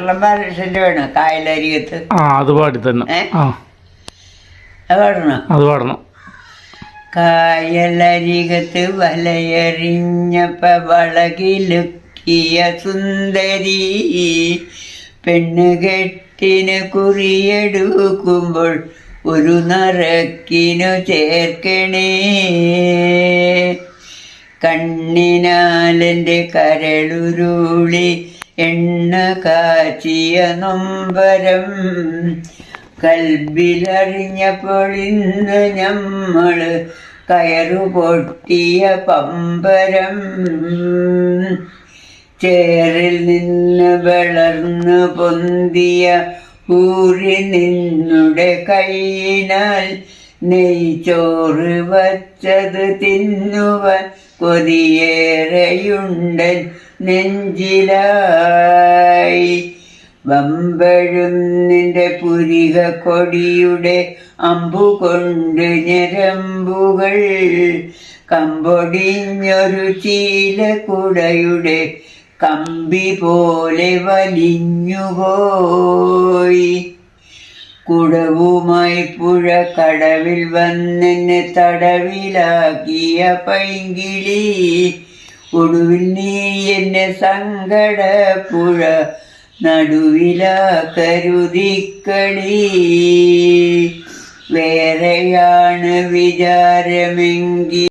കള്ളന്മാരുടെ വേണം കായലരികത്ത്. അത് പാടി തന്നെ പാടണം. അത് പാടണം. കായലരികത്ത് വലയെറിഞ്ഞപ്പ വളകിലുക്കിയ സുന്ദരി പെണ്ണുകെട്ടിന് കുറിയെടുക്കുമ്പോൾ ഒരു നറക്കിനു ചേർക്കണേ. കണ്ണിനാലെൻ്റെ കരളുരുളി എണ്ണ കാച്ചിയ നൊമ്പരം കൽബിലറിഞ്ഞപ്പോൾ ഇന്ന് ഞമ്മള് കയറു പൊട്ടിയ പമ്പരം. ചേറിൽ നിന്ന് വളർന്നു പൊന്തിയ ഊരി നിന്നുടെ കൈയിനാൽ നെയ്ച്ചോറ് വച്ചത് തിന്നുവാൻ കൊതിയേറെയുണ്ടൻ നെഞ്ചിലായി. വമ്പഴും നിന്റെ പുരിക കൊടിയുടെ അമ്പുകൊണ്ട് ഞരമ്പുകൾ കമ്പൊടിഞ്ഞൊരു ചീലക്കുടയുടെ കമ്പി പോലെ വലിഞ്ഞുപോയി. കുടവുമായി പുഴ കടവിൽ വന്നെന്നെ തടവിലാക്കിയ പൈങ്കിളി ഒടുവിൽ നീ എന്നെ സങ്കടപ്പുഴ നടുവിലാക്കരുതിക്കളി. വേറെയാണ് വിചാരമെങ്കിൽ